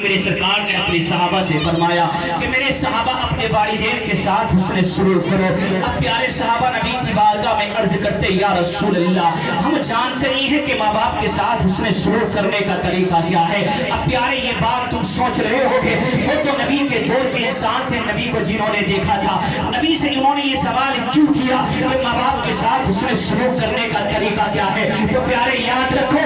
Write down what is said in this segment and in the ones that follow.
میرے سرکار نے اپنے صحابہ سے فرمایا کہ میرے صحابہ اپنے والدین کے ساتھ حسن سلوک کرو۔ اب پیارے صحابہ نبی کی بارگاہ میں عرض کرتے یا رسول اللہ ہم جانتے نہیں ہیں کہ ماں باپ کے ساتھ حسن سلوک کرنے کا طریقہ کیا ہے۔ اب پیارے یہ بات تم سوچ رہے ہوگے وہ تو نبی کے دور کے انسان تھے، نبی کو جنہوں نے دیکھا تھا، نبی سے انہوں نے یہ سوال کیوں کیا کہ ماں باپ کے ساتھ حسن سلوک کرنے کا طریقہ کیا ہے؟ تو پیارے یاد رکھو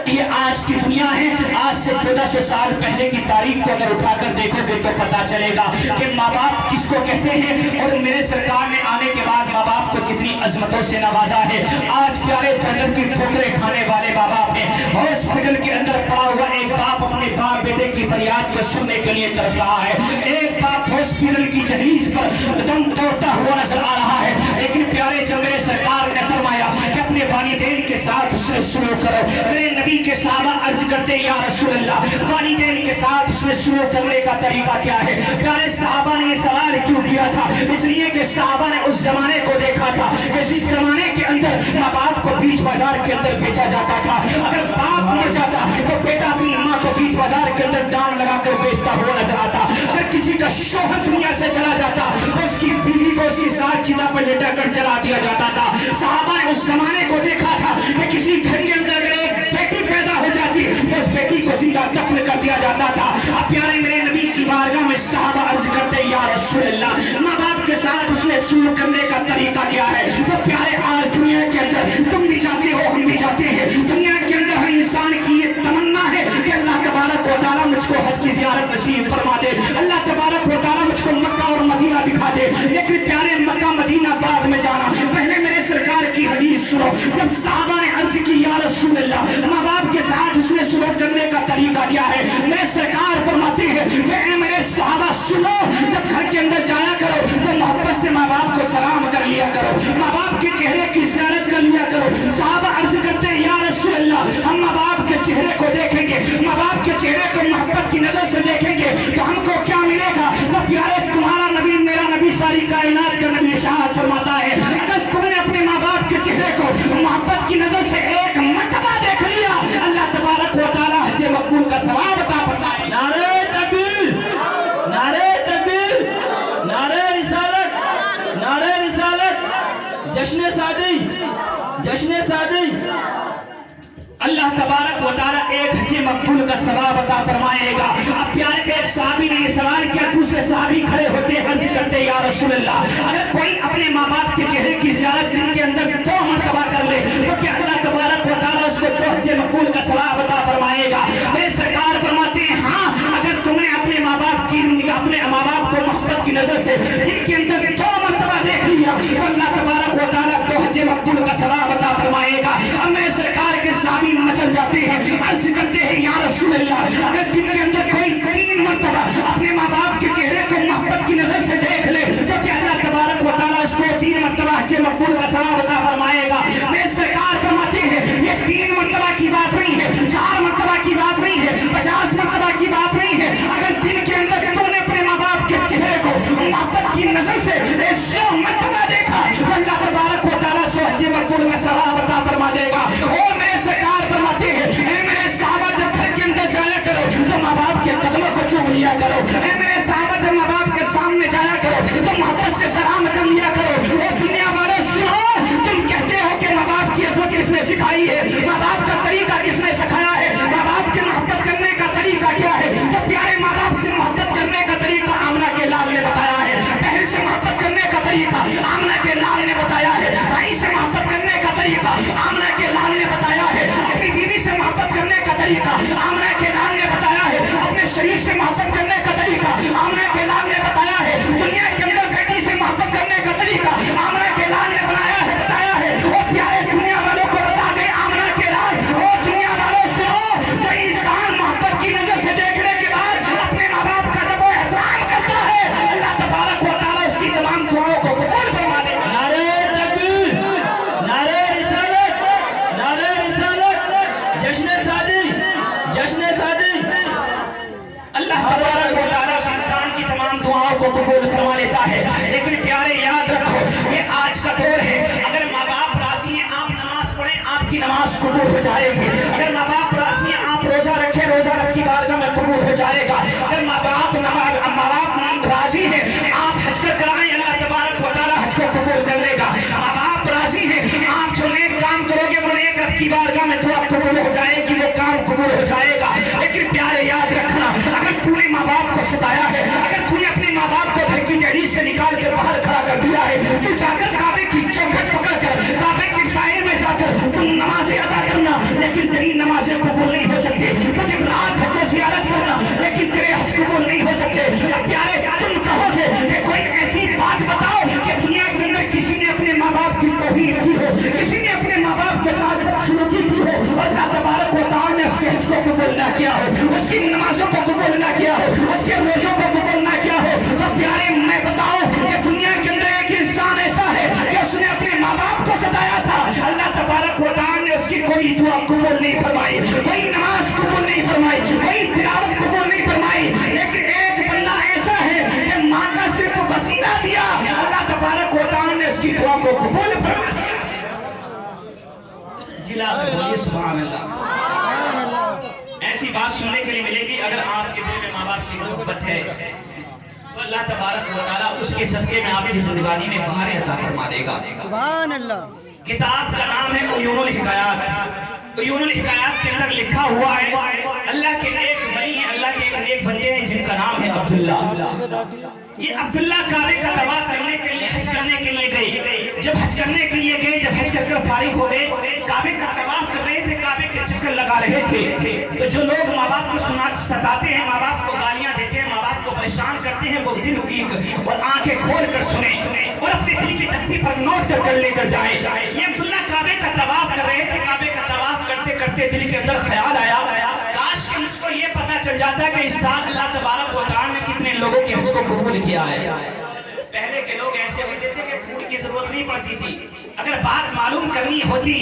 یہ آج کی دنیا ہے، آج سے 1400 سال پہلے کی تاریخ کو اگر اٹھا کر دیکھو گے تو پتا چلے گا کہ ماں باپ کس کو کہتے ہیں اور میرے سرکار نے آنے کے بعد ماں باپ کو کتنی عظمتوں سے نوازا ہے۔ آج پیارے دندر کی ٹھوکریں کھانے والے ماں باپ ہیں، ہاسپٹل کے اندر پڑا ہوا ایک باپ اپنے باپ بیٹے کی فریاد کو سننے کے لیے ترس رہا ہے، ایک باپ ہاسپٹل کی دہلیز پر دم توڑتا ہوا نظر آ رہا ہے، لیکن پیارے جب میرے سرکار نے فرمایا کہ اپنے والدین کے ساتھ حسن سلوک کرو، میرے نبی کے صحابہ عرض کرتے یا رسول اللہ والدین کے ساتھ حسن سلوک کرنے کا طریقہ کیا ہے؟ پیارے صحابہ نے یہ سوال کیوں کیا تھا؟ اس لیے کہ صحابہ نے اس زمانے کو دیکھا تھا کہ اسی زمانے کے اندر ماں باپ کو بیچ بازار کے اندر بیچا جاتا تھا، اگر باپ مر جاتا تو بیٹا اپنی ماں کو بیچ بازار کے اندر دام لگا کر بیچتا ہوا نظر آتا، اگر کسی کا شوہر دنیا سے چلا جاتا تو اس کی بیوی کو اس کے ساتھ چتا پر لٹا کر جلا دیا جاتا تھا۔ صحابہ نے اس زمانے کو دیکھا تھا کہ کسی گھر کے اندر اگر ایک بیٹی پیدا ہو جاتی تو اس بیٹی کو زندہ دفن کر دیا جاتا تھا۔ اب پیارے میرے نبی کی بارگاہ میں صحابہ عرض کرتے یا رسول اللہ ماں باپ کے ساتھ اس نے سلوک کرنے کا طریقہ کیا ہے؟ تو پیارے آج دنیا کے اندر تم بھی جاتے ہو ہم بھی جاتے ہیں، دنیا کے اندر ہر انسان کی یہ تمنا ہے کہ اللہ تبارک و تعالیٰ مجھ کو حج کی زیارت نصیب فرما دے، اللہ تبارک و تعالیٰ مجھ کو مکہ اور مدینہ دکھا دے، لیکن پیارے مکہ مدینہ بعد میں جانا، پہلے میرے سرکار کی حدیث سنو۔ جب صحابہ نے عرض کی یا رسول اللہ ماں باپ کے ساتھ اس نے سلوک کرنے کا طریقہ کیا ہے؟ میرے سرکار فرماتے ہیں کہ اے میرے صحابہ سنو، جب گھر کے اندر جایا کرو تو محبت سے ماں باپ کو سلام کر لیا کرو، ماں باپ کے چہرے کی زیارت کر لیا کرو۔ صحابہ عرض کرتے ہیں یا رسول اللہ ہم ماں باپ کے چہرے کو دیکھیں گے، ماں باپ کے چہرے کو محبت کی نظر سے دیکھیں گے تو ہم کو کیا ملے گا؟ تو پیارے تمہارا نبی میرا نبی ساری کائنات کا نبی ارشاد فرماتا ہے اگر تم نے اپنے ماں باپ کے چہرے کو محبت کی نظر سے ایک مرتبہ دیکھ لیا اللہ تبارک و تعالیٰ حج مقبول کا ثواب عطا فرمائے۔ نعرہ تکبیر، نعرہ تکبیر، نعرہ رسالت، نعرہ رسالت، جشن سعدی، جشن سعدی۔ اللہ تبارک و تعالیٰ ایک حج مقبول کا ثواب عطا فرمائے گا۔ اب پیارے ایک صحابی نے یہ سوال کیا، دوسرے صحابی کھڑے ہوتے عرض کرتے یا رسول اللہ اگر کوئی اپنے ماں باپ کے چہرے کی زیارت دن کے اندر 2 مرتبہ کر لے تو کیا اللہ تبارک و تعالیٰ اس کو 2 حج مقبول کا ثواب عطا فرمائے گا؟ میرے سرکار فرماتے ہیں ہاں، اگر تم نے اپنے ماں باپ کو محبت کی نظر سے دن کے اندر 2 مرتبہ دیکھ لیا تو اللہ تبارک و تعالیٰ 2 حج مقبول کا ثواب عطا فرمائے گا۔ اب میرے سرکار کے صحابی مچل جاتے ہیں، عرض کرتے ہیں یا رسول اللہ اگر دن کے اندر کوئی 3 مرتبہ اپنے ماں باپ کے چہرے کو محبت کی نظر سے دیکھ لے تو کیا اللہ تبارک و تعالیٰ اس کو 3 مرتبہ حج مقبول کا ثواب عطا فرمائے گا؟ میرے سرکار فرماتے ہیں یہ 3 مرتبہ کی بات نہیں ہے، 4 مرتبہ کی بات نہیں ہے، 50 مرتبہ کی بات نہیں ہے، اگر دن کے اندر تم نے اپنے ماں باپ کے چہرے کو محبت کی نظر سے 100 مرتبہ دیکھا تو اللہ تبارک و تعالیٰ 100 حج مقبول کا ثواب عطا فرما دے گا۔ اور میرے سرکار فرماتے ہیں اے میرے صحابہ جب گھر کے اندر جایا کرو تو ماں باپ کے قدموں کو چوم لیا کرو، اے میرے صحابہ جب ماں باپ کے سامنے جایا کرو تو محبت سے سلام کر لیا کرو۔ اے دنیا والے سنو، تم کہتے ہو کہ ماں باپ کی عظمت کس نے سکھائی ہے، ماں باپ کا طریقہ کس نے سکھایا ہے، ماں باپ کے محبت کرنے کا طریقہ کیا ہے؟ تو پیارے ماں باپ سے محبت کرنے کا طریقہ آمنہ کے لال نے بتایا ہے، بہن سے محبت کرنے کا طریقہ آمنہ کے لال نے بتایا ہے، بھائی سے محبت کرنے کا طریقہ آمنہ کے لال نے بتایا ہے، اپنی بیوی سے محبت کرنے کا طریقہ آمنہ کے لال نے بتایا ہے، اپنے شریک سے محبت کرنے کا طریقہ آمنہ کے لال نے بتایا ہے، دنیا کے اندر بیٹی سے محبت کرنے کا طریقہ آمنہ کے لال نے بتایا ہے۔ اور پیارے دنیا والوں کو بتا دیں آمنہ کے لال، اور دنیا والوں سنو، جو انسان محبت کی نظر سے دیکھنے کے بعد اپنے ماں باپ کا جب وہ احترام کرتا ہے اللہ تبارک و تعالیٰ اس کی تمام دعاؤں کو قبول فرما دے گا۔ نعرہ تکبیر، نعرہ رسالت، نعرہ رسالت، جشن سعدی، جشن سعدی۔ اللہ تبارک و تعالیٰ اس انسان کی تمام دعاؤں کو قبول فرما لیتا ہے، لیکن پیارے یاد رکھو یہ آج کا دور ہے، اگر ماں باپ راضی ہیں آپ نماز پڑھیں آپ کی نماز قبول ہو جائے گی، اگر ماں باپ راضی ہیں آپ روزہ رکھیں روزہ رکھ کی بارگاہ میں قبول قبول ہو جائے گا. اگر ماں باپ راضی ہیں آپ حج کر کرائیں, اللہ تبارک و تعالیٰ حج کو قبول کر لے گا. ماں باپ راضی ہیں آپ جو نیک کام کرو گے وہ نیک رب کی بارگاہ میں دعا قبول ہو جائے گی, وہ کام قبول ہو جائے گا. لیکن پیارے یاد رکھنا, اگر تو نے ماں باپ کو ستایا ہے, اگر تو نے اپنے ماں باپ کو گھر کی دہلیز سے نکال کر باہر کھڑا کر دیا ہے, تو جا کر کعبے کی چوکھٹ پکڑ کر کعبے کے سائے میں جا کر تم نمازیں ادا کرنا, لیکن تیری نمازیں قبول نہیں ہو سکتی. تو جب رات حج کی زیارت کرنا, لیکن تیرے حج قبول نہیں ہو سکتے. اب پیارے تم کہو گے کہ کوئی ایسی بات بتاؤ کہ دنیا کے اندر کسی نے اپنے ماں باپ کی توہین کی ہو, کسی نے اپنے ماں باپ کے ساتھ بدسلوکی کی ہو, اللہ تبارک و تعالیٰ نے اس کے حج کو قبول نہ کیا ہو, اس کی نمازوں کو قبول نہ کیا ہو, اس کے روزوں کو قبول نہ کیا ہو. تو پیارے میں بتاؤں کہ دنیا کے اندر ایک انسان ایسا ہے کہ اس نے اپنے ماں باپ کو ستایا تھا, اللہ تبارک و تعالیٰ نے اس کی کوئی دعا قبول نہیں فرمائی, کوئی نماز قبول نہیں فرمائی, کوئی تلاوت قبول نہیں فرمائی. لیکن ایک بندہ ایسا ہے کہ ماں کا صرف وسیلہ دیا, اللہ تبارک و تعالیٰ نے اس کی دعا کو قبول فرما دیا. جلا بولیے سبحان اللہ. ایسی بات سننے کے لیے ملے گی, اگر آپ کے دل میں ماں باپ کی محبت ہے تو اللہ تبارک و تعالیٰ اس کے صدقے میں آپ کی زندگانی میں بہاریں عطا فرما دے گا. سبحان اللہ. کتاب کا نام ہے عیون الحکایات. عیون الحکایات کے اندر لکھا ہوا ہے اللہ کے ایک ولی ہیں, اللہ کے ایک نیک بندے ہیں جن کا نام ہے عبداللہ. یہ عبداللہ کعبے کا طواف کرنے کے لیے, حج کرنے کے لیے گئے. جب حج کرنے کے لیے گئے, جب حج کر کر فارغ ہو گئے, کعبے کا طواف کر رہے تھے, کعبے کے چکر لگا رہے تھے. تو جو لوگ ماں باپ کو ستاتے ہیں, ماں باپ کو گالیاں دیتے ہیں, ماں باپ کو پریشان کرتے ہیں, وہ دل کی اور آنکھیں کھول کر سنیں اور اپنے دل کی تختی پر نوٹ کر لے کر جائیں. یہ عبداللہ کعبے کا طواف کر رہے تھے. کعبے کا طواف کرتے کرتے دل کے اندر خیال آیا, کاش کہ مجھ کو یہ پتا چل جاتا کہ اس سال اللہ تبارک و تعالیٰ نے کتنے لوگوں کے حج کو قبول کیا ہے. پہلے کے لوگ ایسے ہوتے تھے کہ فون کی ضرورت نہیں پڑتی تھی. اگر بات معلوم کرنی ہوتی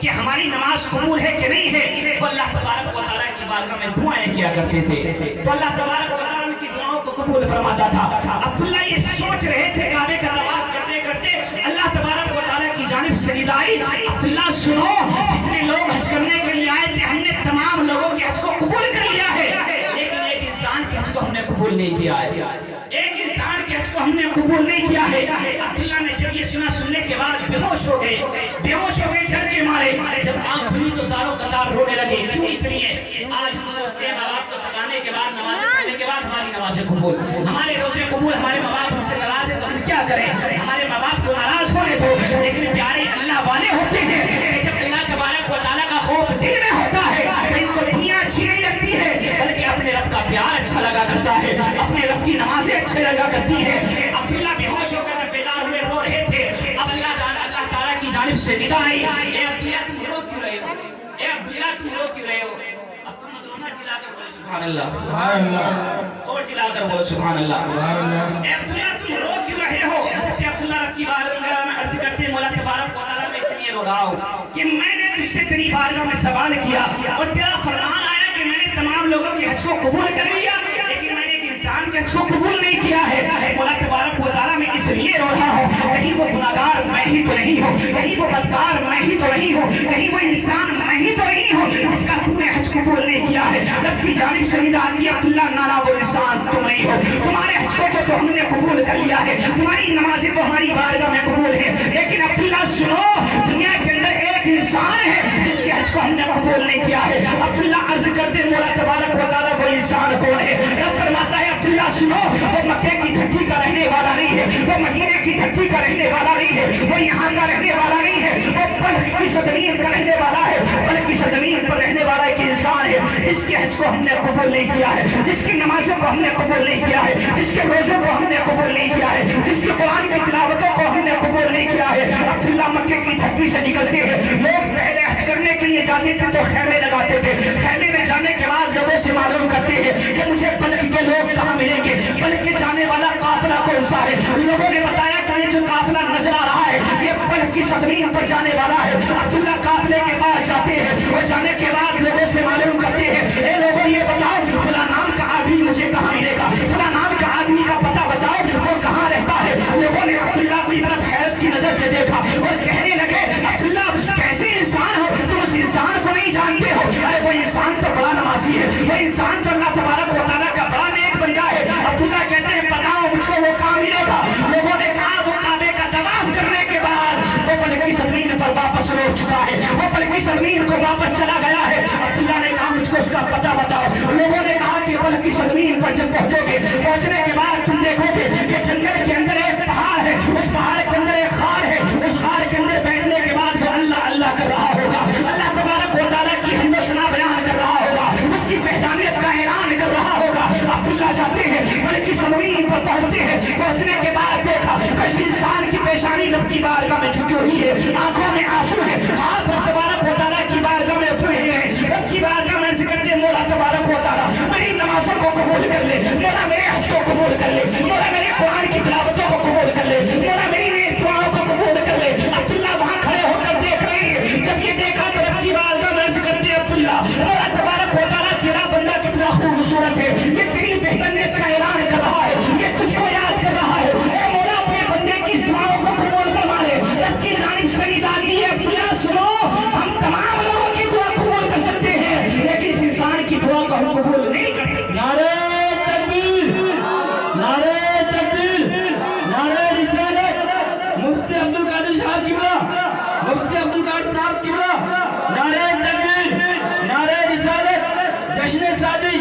کہ ہماری نماز قبول ہے کہ نہیں ہے, تو اللہ تبارک و تعالیٰ کی بارگاہ میں دعائیں کیا کرتے تھے, تو اللہ تبارک و تعالیٰ ان کی دعاؤں کو قبول فرماتا تھا. عبداللہ یہ سوچ رہے تھے کعبے کا طواف کرتے کرتے, اللہ تبارک و تعالیٰ کی جانب سے ندا آئی, عبداللہ سنو, جتنے لوگ حج کرنے کے لیے آئے تھے ہم نے تمام لوگوں کے حج کو قبول کر لیا ہے, لیکن ایک انسان کے حج کو ہم نے قبول نہیں کیا ہے. ایک انسان کے حج کو ہم نے قبول نہیں کیا ہے. عبداللہ نے جب یہ سنا, سننے کے بعد بے ہوش ہو گئے, بے ہوش ہو گئے ڈر کے مارے. جب آنکھ کھلی تو ساروں قطار رونے لگے. کیوں؟ اس لیے آج ہم سوچتے ہیں ماں باپ کو سکھانے کے بعد, نمازیں پڑھنے کے بعد ہماری نمازیں قبول, ہمارے روزے قبول. ہمارے ماں باپ ہم سے ناراض ہیں تو ہم کیا کریں, ہمارے ماں باپ کو ناراض ہونے دو. لیکن پیارے اللہ والے ہوتے ہیں کہ جب اللہ تبارک و تعالیٰ کا خوف دل میں ہوتا ہے تو ان کو دنیا اچھی نہیں لگتی ہے, بلکہ اپنے رب کا پیار اچھا لگا کرتا ہے, اپنے رب کی نمازیں اچھے لگا کرتی ہے. عبداللہ بے ہوش ہو کر بیدار ہوئے, رو رہے تھے. اب اللہ تعالیٰ کی جانب سے ندا آئی, اے عبداللہ تم رو کیوں رہے ہو, اے عبداللہ تم رو کیوں رہے ہو. اب تم رونا جلا کر بولے سبحان اللہ, سبحان اللہ. اور جلا کر بولے سبحان اللہ. سبحان اللہ. اے عبداللہ تم رو کیوں رہے ہو. حضرت عبداللہ رب کی بارگاہ میں عرض کرتے ہیں, مولا تبارک و تعالیٰ میں اس لیے رو رہا ہوں کہ میں نے تجھ سے تیری بارگاہ میں سوال کیا اور تیرا فرمان آیا کہ میں نے تمام لوگوں کے حج کو قبول کر لیا, لیکن میں نے ایک انسان کے حج کو قبول نہیں کیا ہے. مولا تبارک و تعالیٰ میں اس لیے رو رہا ہوں, کہیں وہ گناہگار میں ہی تو نہیں ہوں, کہیں وہ بدکار میں ہی تو نہیں ہوں, کہیں وہ انسان میں ہی تو نہیں ہوں جس کا تو نے حج قبول نہیں کیا ہے. رب کی جانب سے ندا آتی ہے, عبداللہ نانا وہ انسان تم نہیں ہو, تمہارے حج کو تو ہم نے قبول کر لیا ہے, تمہاری نمازیں تو ہماری بارگاہ میں قبول ہے, لیکن عبداللہ سنو, دنیا کے اندر ایک انسان ہے جس کے حج کو ہم نے قبول نہیں کیا ہے. عبداللہ عرض کرتے مولا تبارک و تعالیٰ وہ انسان کون ہے. رب فرماتا ہے عبداللہ سنو, وہ مکے کی دھرتی کا رہنے والا نہیں ہے, وہ مدینے کی دھرتی کا رہنے والا نہیں ہے, وہ یہاں کا رہنے والا نہیں ہے, وہ بلخ کی زمین کا رہنے والا ہے. بلخ کی زمین پر رہنے والا ایک انسان ہے جس کے حج کو ہم نے قبول نہیں کیا ہے, جس کی نمازوں کو ہم نے قبول نہیں کیا ہے, جس کے روزوں کو ہم نے قبول نہیں کیا ہے, جس کی قرآن کی تلاوتوں کو ہم نے قبول نہیں کیا ہے. عبداللہ مکے کی دھرتی سے نکلتے ہیں, لوگ پہلے حج کرنے کے لیے جاتے تھے تو خیمے لگاتے تھے, خیمے میں جانے کے بعد لوگوں سے معلوم کرتے ہیں کہ مجھے بلخ کے لوگ کہاں ملیں گے, بلخ کے جانے والا قافلہ کون سا ہے. لوگوں نے بتایا کہ یہ جو قافلہ نظر آ رہا ہے یہ بلخ کی زمین پر جانے والا ہے. عبداللہ قافلے کے بعد جاتے ہیں اور جانے کے بعد لوگوں سے معلوم کرتے ہیں, اے لوگوں یہ بتاؤ فلاں نام کا آدمی مجھے کہاں ملے گا, فلاں نام کا آدمی کا پتہ بتاؤ وہ کہاں رہتا ہے. لوگوں نے عبداللہ کو طرف حیرت کی نظر سے دیکھا اور کہنے لگے, عبداللہ کیسے انسان ہو, تم اس انسان کو نہیں جانتے ہو. ارے وہ انسان تو بڑا نمازی ہے, وہ انسان تو اللہ تبارک و زمین کو واپس چلا گیا ہے. عبداللہ نے کہا مجھ کو اس کا پتہ بتاؤ. لوگوں نے کہا کہ بلخ کی زمین پر جب پہنچو گے, پہنچنے کے بعد تم دیکھو گے کہ جنگل کے اندر ایک پہاڑ ہے, اس پہاڑ کے اندر ایک خار ہے, اس خار کے اندر بیٹھنے کے بعد وہ اللہ اللہ کر رہا ہوگا, اللہ تبارک و تعالیٰ کی حمد و ثنا بیان کر رہا ہوگا, اس کی وحدانیت کا اعلان کر رہا ہوگا. عبداللہ جاتے ہیں بلخ کی زمین پر پہنچتے ہیں. پہنچنے کے بعد دیکھا کسی انسان کی پیشانی رب کی بارگاہ میں جھکی ہوئی ہے, آنکھوں میں آنسو ہے, ہاتھ رب تبارک و تعالیٰ کی بارگاہ میں اٹھے ہوئے ہیں. رب کی بارگاہ میں ذکر کرتے مولا تبارک و تعالیٰ میری نمازوں کو قبول کر لے, مولا میرے حج کو قبول کر لے, مولا میرے قرآن کی تلاوتوں کو قبول کر لے, مولا میری نیک دعاؤں کو قبول کر لے. عبداللہ وہاں کھڑے ہو کر دیکھ رہے ہیں. جب یہ دیکھا تو رب کی بارگاہ میں ذکر کرتے عبداللہ مولا تبارک و تعالیٰ تیرا بندہ کتنا خوبصورت ہے, یہ تیری وحدانیت کا اعلان کر رہا ہے, یہ تجھ کو یاد کر رہا ہے. اے مولا اپنے بندے کی اس دعاؤں کو قبول فرما لے. رب کی جانب سے ندا دی ہے عبداللہ سنو, ہم تمام لوگوں کی دعا قبول کر سکتے ہیں لیکن اس انسان کی دعا کو ہم قبول نہیں کر سکتے. نعرہ تکبیر, نعرہ تکبیر, نعرہ رسالت. مفتی عبدالقادر صاحب قبلہ, مفتی عبدالقادر صاحب قبلہ, نعرہ تکبیر, نعرہ رسالت, جشن سعدی,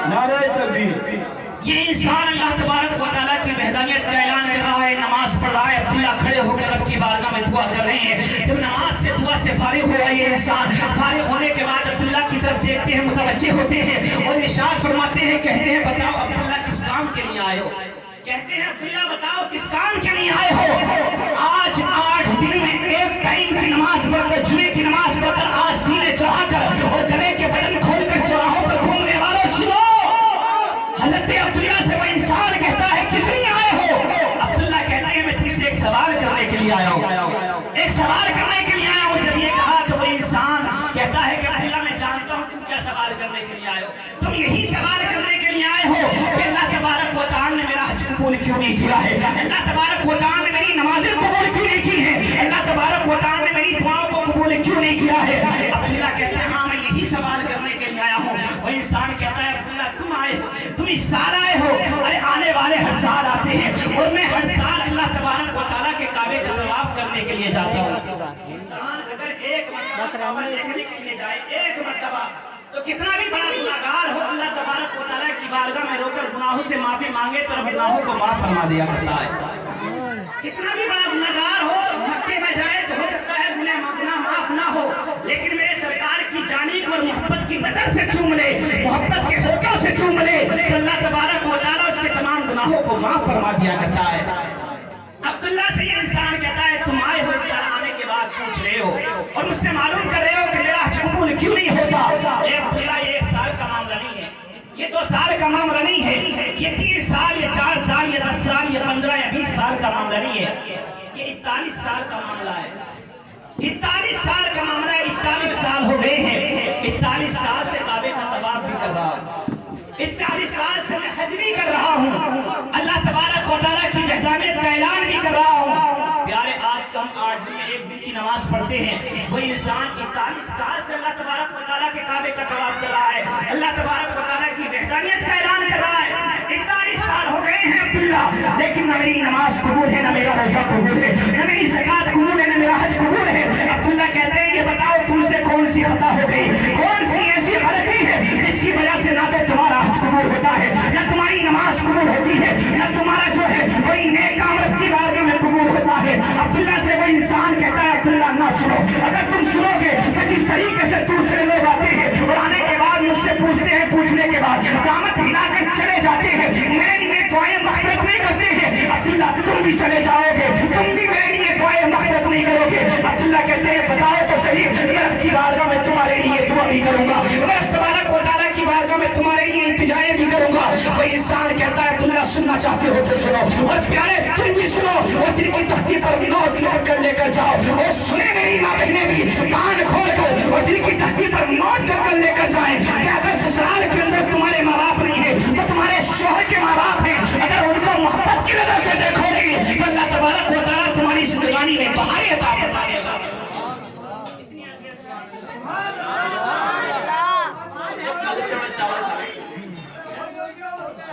نعرہ تکبیر. یہ انسان اللہ تبارک و تعالیٰ کی وحدانیت کا اعلان کر رہا ہے, نماز پڑھ رہا ہے. عبداللہ کھڑے ہو کر رب کی بارگاہ میں دعا کر رہے ہیں. جب نماز سے دعا سے فارغ ہوا یہ انسان, فارغ ہونے کے بعد عبداللہ کی طرف دیکھتے ہیں, متوجہ ہوتے ہیں اور ارشاد فرماتے ہیں, کہتے ہیں بتاؤ عبداللہ کس کام کے لیے آئے ہو. کہتے ہیں عبداللہ بتاؤ کس کام کے لیے آئے ہو. آج 8 دن میں ایک ٹائم کی نماز پڑھ کر, جمعے کی نماز پڑھ کر, آستینیں چڑھا کر اور گلے کے بٹن کھول کر چوراہوں پر گھومنے والوں سنو. حضرت عبداللہ سے وہ انسان کہتا ہے کس لیے آئے ہو. عبداللہ کہتا ہے میں تم سے ایک سوال کرنے کے لیے آیا ہوں, ایک سوال کرنے کے لیے آیا ہوں. جب یہ کہا تو وہ انسان کہتا ہے کہ عبداللہ میں جانتا ہوں تم کیا سوال کرنے کے لیے آئے ہو. تم یہی سوال کرنے کے لیے آئے ہو کہ اللہ تبارک و تعالیٰ نے میرا حج قبول کیوں نہیں کیا ہے, اللہ تبارک و تعالیٰ نے میری نمازیں قبول کیوں نہیں کی ہیں, اللہ تبارک و تعالیٰ نے میری دعاؤں کو قبول کیوں نہیں کیا ہے. عبداللہ کہتا ہے ہاں میں یہی سوال کرنے کے لیے آیا ہوں. وہ انسان کہتا ہے عبداللہ تم آئے ہو, تم اس سال آئے ہو. ارے آنے والے ہر سال آتے ہیں اور میں ہر سال اللہ تبارک و تعالیٰ کے کعبے کا طواف کرنے کے لیے جاتا ہوں. انسان اگر ایک مرتبہ کعبہ دیکھنے کے لیے جائے, ایک مرتبہ, تو کتنا بھی بڑا گناہگار ہو اللہ تبارک و تعالیٰ کی بارگاہ میں رو کر گناہوں سے معافی مانگے تو رب گناہوں کو معاف فرما دیا کرتا ہے. کتنا بھی بڑا گناہگار ہو مکے میں جائے تو ہو سکتا ہے گناہ معاف نہ ہو, لیکن میرے سرکار کی جانی کو اور محبت کی نظر سے چوم لے, محبت کے ہونٹوں سے چوم لے تو اللہ تبارک و تعالیٰ اس کے تمام گناہوں کو معاف فرما دیا کرتا ہے. عبداللہ سے یہ انسان کہتا ہے تم آئے ہو اس سال آنے کے بعد پوچھ رہے ہو اور مجھ سے معلوم کر رہے ہو کہ میرا حج قبول کیوں نہیں ہوتا. اے عبداللہ یہ 1 سال کا معاملہ نہیں ہے, یہ 2 سال کا معاملہ نہیں ہے, یہ 3 سال یا 4 سال یا 10 سال یا 15 یا 20 سال کا معاملہ نہیں ہے, یہ 41 سال کا معاملہ ہے. 41 سال کا معاملہ ہے. 41 سال ہو گئے ہیں, 41 سال سے کعبے کا طواف بھی کر رہا ہوں, 41 سال سے میں حج بھی کر رہا ہوں, اللہ تبارک و تعالیٰ کی وحدانیت کا اعلان بھی کر رہا ہوں. پیارے آج تو ہم 8 دن میں 1 دن کی نماز پڑھتے ہیں, وہ انسان 41 سال سے اللہ تبارک و تعالیٰ کے کعبے کا طواف کر رہا ہے, اللہ تبارک و تعالیٰ کی وحدانیت کا اعلان کر رہا ہے. 41 سال ہو گئے ہیں عبداللہ, لیکن نہ میری نماز قبول ہے, نہ میرا روزہ قبول ہے, نہ میری زکات قبول ہے, نہ میرا حج قبول ہے. عبداللہ کہتے ہیں یہ بتاؤ تم سے کون سی خطا ہو گئی, کون سی ایسی غلطی ہے جس کی وجہ سے نہ تو تمہارا حج قبول ہوتا ہے, نہ تمہاری نماز قبول ہوتی ہے, نہ تمہارا جو ہے کوئی نیک کام رب کی بارگاہ میں قبول ہوتا ہے. عبداللہ سے وہ انسان کہتا ہے عبداللہ نہ سنو, اگر تم سنو گے تو جس طریقے سے دوسرے لوگ آتے ہیں اور آنے کے بعد مجھ سے پوچھتے ہیں, پوچھنے کے بعد دامت ہلا کر چلے جاتے ہیں, میرے لیے دعائیں مغفرت نہیں کرتے ہیں, عبداللہ تم بھی چلے جاؤ گے, تم بھی میرے لیے دعائیں مغفرت نہیں کرو گے. عبداللہ کہتے ہیں بتاؤ تو صحیح, میں رب کی بارگاہ میں تمہارے لیے دعا بھی کروں گا, میں رب تبارک و تعالیٰ کی بارگاہ میں تمہارے لیے التجائیں بھی کروں گا. وہ انسان کہتا ہے عبداللہ سننا چاہتے ہو تو سنو, اور پیارے تم بھی سنو, اور دل کی تختی پر نوٹ لکھ کر لے کر جاؤ, اور سنے میری ماں بہنیں بھی کان کھول کر اور دل کی تختی پر نوٹ کر لے کر جائیں کہ اگر سسرال کے اندر تمہارے ماں باپ نہیں ہے تو تمہارے شوہر کے ماں باپ ہیں, اگر ان کو محبت کی نظر سے دیکھو گی تو اللہ تبارک و تعالیٰ تمہاری زندگانی میں بہاریں عطا فرما دے گا.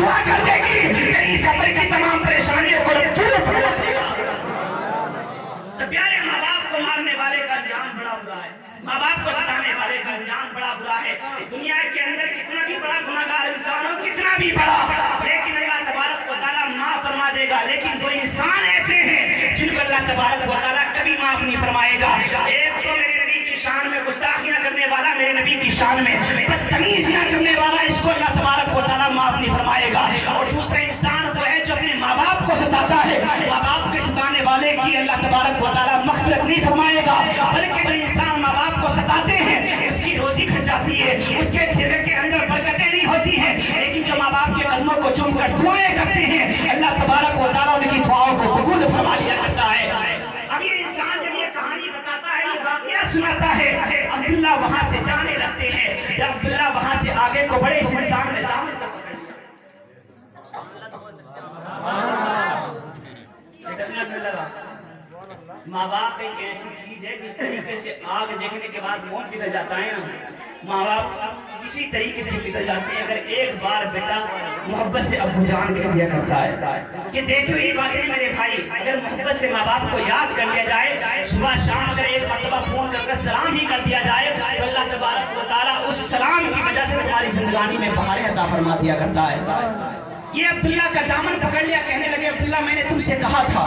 دعا کر دے گی، تیری سفر کی تمام پریشانیوں کو دور فرما دے گا۔ تو پیارے ماں باپ کو مارنے والے کا انجام بڑا برا ہے، ماں باپ کو ستانے والے کا انجام بڑا برا ہے۔ دنیا کے اندر کتنا بھی بڑا گناہگار انسان ہو، کتنا بھی بڑا، لیکن اللہ تبارک و تعالیٰ معاف فرما دے گا۔ لیکن دو انسان ایسے ہیں جن کو اللہ تبارک و تعالیٰ کبھی معاف نہیں فرمائے گا۔ ایک تو میرے نبی کی شان میں گستاخیاں کرنے والا، میرے نبی کی شان میں بدتمیزیاں کرنے والا، اس کو اللہ تبارک و تعالیٰ معاف نہیں فرمائے گا۔ اور دوسرا انسان تو ہے جو اپنے ماں باپ کو ستاتا ہے، ماں باپ کے ستانے والے کی اللہ تبارک و تعالیٰ مغفرت نہیں فرمائے گا، بلکہ جو انسان ماں باپ کو ستاتے ہیں اس کی روزی کھٹ جاتی ہے، اس کے گھر کے اندر برکتیں نہیں ہوتی ہیں۔ لیکن جو ماں باپ کے قدموں کو چوم کر دعائیں کرتے ہیں، اللہ تبارک و تعالیٰ ان کی دعاؤں کو قبول فرما لیا کرتا ہے۔ اب یہ انسان جب یہ کہانی بتاتا ہے، یہ واقعہ سناتا ہے، عبداللہ وہاں سے جانے لگتے ہیں۔ جب عبداللہ وہاں سے آگے کو بڑے، اس انسان نے دامن تک پکڑ لیا۔ ماں باپ ایک ایسی چیز ہے جس طریقے سے آگ دیکھنے کے بعد موم پگھل جاتا ہے نا، ماں باپ اسی طریقے سے پگھل جاتے ہیں۔ اگر ایک بار بیٹا محبت سے ابو جان کہہ دیا کرتا ہے کہ دیکھو یہ باتیں میرے بھائی، اگر محبت سے ماں باپ کو یاد کر لیا جائے، صبح شام اگر ایک مرتبہ فون کر سلام ہی کر دیا جائے، تو اللہ تبارک و تعالیٰ اس سلام کی وجہ سے تمہاری زندگانی میں بہاریں عطا فرما دیا کرتا ہے۔ یہ عبداللہ کا دامن پکڑ لیا، کہنے لگے عبداللہ میں نے تم سے کہا تھا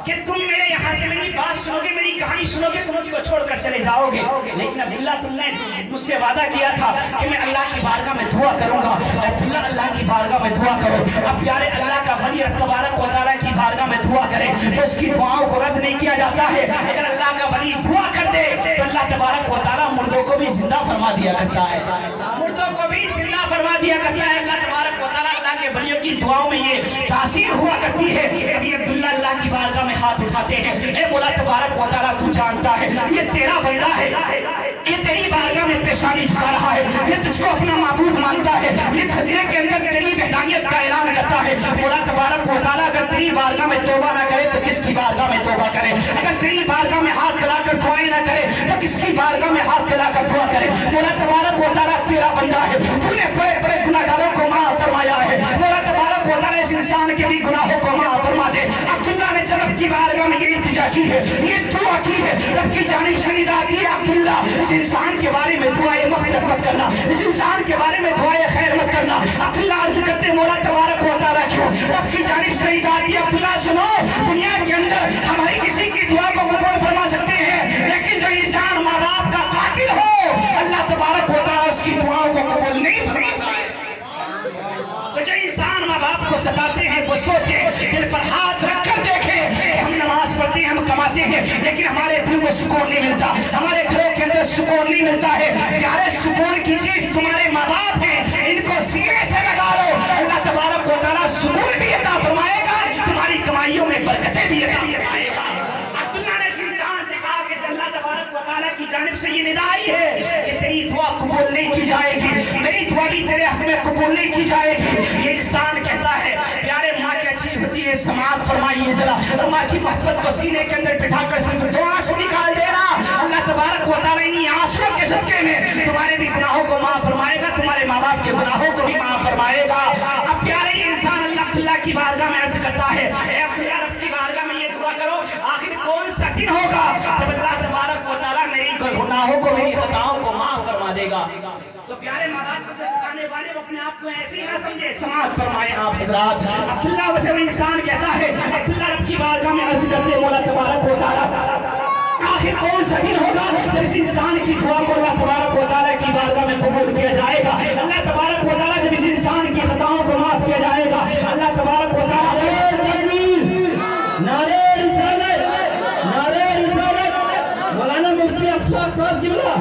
کہ تم میرے یہاں سے میری بات سنو گے، میری کہانی سنو گے، تم مجھ کو چھوڑ کر چلے جاؤ گے، لیکن عبداللہ تم نے مجھ سے وعدہ کیا تھا کہ میں اللہ کی بارگاہ میں دعا کروں گا۔ عبداللہ اللہ کی بارگاہ میں دعا کرو۔ اب پیارے اللہ کا ولی رب تبارک و تعالیٰ کی بارگاہ میں دعا کرے تو اس کی دعاؤں کو رد نہیں کیا جاتا ہے۔ اگر اللہ کا ولی دعا کر دے تو اللہ تبارک و تعالیٰ مردوں کو بھی زندہ فرما دیا کرتا ہے، مردوں کو بھی زندہ فرما دیا کرتا ہے۔ اللہ تبارک و تعالیٰ اللہ کے ولیوں کی دعاؤں میں یہ تاثیر ہوا کرتی ہے۔ ابھی عبداللہ اللہ کی بارگاہ میں ہاتھ اٹھاتے ہیں، اے مولا تبارک و تعالیٰ تو جانتا ہے یہ تیرا بندہ ہے، یہ تیری بارگاہ میں پیشانی جھکا رہا ہے، یہ تجھ کو اپنا معبود مانتا ہے، یہ خزینے کے اندر تیری وحدانیت کا اعلان کرتا ہے۔ مولا تبارک و تعالیٰ اگر تیری بارگاہ میں توبہ نہ کرے تو کس کی بارگاہ میں توبہ کرے؟ اگر تیری بارگاہ میں ہاتھ کھلا کر دعائیں نہ کرے تو کس کی بارگاہ میں ہاتھ کھلا کر دعا کرے؟ مولا تبارک و تعالیٰ تیرا بندہ ہے، تو نے بڑے بڑے گناہگاروں کو معاف فرمایا ہے، مولا تبارک و تعالیٰ اس انسان کے بھی گناہوں کو معاف فرما دے۔ عبداللہ نے جب رب کی بارگاہ میں یہ التجا کی ہے، یہ دعا کی ہے، رب کی جانب سے ندا دی ہے، عبداللہ اس انسان کے بارے میں دعائے مغفرت مت کرنا، اس انسان کے بارے میں دعائے خیر مت کرنا۔ عبداللہ عرض کرتے مولا تبارک و تعالیٰ کیوں؟ رب کی جانب سے ندا دی۔ عبداللہ سنو، دنیا کے اندر ہماری کسی کی دعا کو قبول فرما سکتے ہیں، لیکن جو انسان ماں باپ کا قاتل ہو، اللہ تبارک و تعالیٰ اس کی دعاؤں کو قبول نہیں فرماتا ہے۔ تو جو انسان ماں باپ کو ستاتے ہیں وہ سوچے، دل پر ہاتھ رکھ کر دیکھے کہ ہم نماز پڑھتے ہیں، ہم کماتے ہیں، لیکن ہمارے دل کو سکون نہیں ملتا، ہمارے گھروں کے اندر سکون نہیں ملتا ہے۔ پیارے سکون کی چیز تمہارے ماں باپ ہیں، ان کو سینے سے لگا لو، اللہ تبارک و تعالیٰ سکون بھی عطا فرمائے گا، تمہاری کمائیوں میں برکتیں بھی عطا فرمائے گا۔ عبداللہ نے اس انسان سے کہا کہ اللہ تبارک و تعالیٰ کی جانب سے یہ ندا آئی ہے کہ تیری دعا قبول نہیں کی جائے گی، میری دعا بھی تیرے حق میں قبول نہیں کی جائے گی۔ یہ انسان کہتا ہے پیارے ماں کیا چیز ہوتی ہے، سماعت فرمائیے ذرا، اور ماں کی محبت کو سینے کے اندر بٹھا کر صرف دو آنسو نکال دینا، اللہ تبارک و تعالیٰ انہی آنسوؤں کے صدقے میں تمہارے بھی گناہوں کو معاف فرمائے گا، تمہارے ماں باپ کے گناہوں کو بھی معاف فرمائے گا۔ اب پیارے انسان اللہ کی بارگاہ میں عرض کرتا ہے، اے عبداللہ رب کی بارگاہ میں یہ دعا کرو، آخر کون سا دن ہوگا جب اللہ تبارک و تعالیٰ میری گناہوں کو، میری خطاؤں کو معاف فرما دے گا؟ تو پیارے ماں باپ کو جو ستانے والے وہ اپنے آپ کو ایسے ہی نہ سمجھے، سماعت فرمائے آپ حضرات۔ عبداللہ ویسے وہ انسان کہتا ہے، عبداللہ رب کی بارگاہ میں عرض کرتے مولا تبارک و تعالیٰ آخر کون سا دن ہوگا جب اس انسان کی دعا کو اللہ تبارک و تعالیٰ کی بارگاہ میں قبول کیا جائے گا؟ اللہ تبارک و تعالیٰ جب اس انسان کی خطاؤں کو معاف کیا جائے گا، اللہ تبارک و تعالیٰ نعرے رسالت، نعرے رسالت، مولانا مفتی افلاق صاحب کی بلا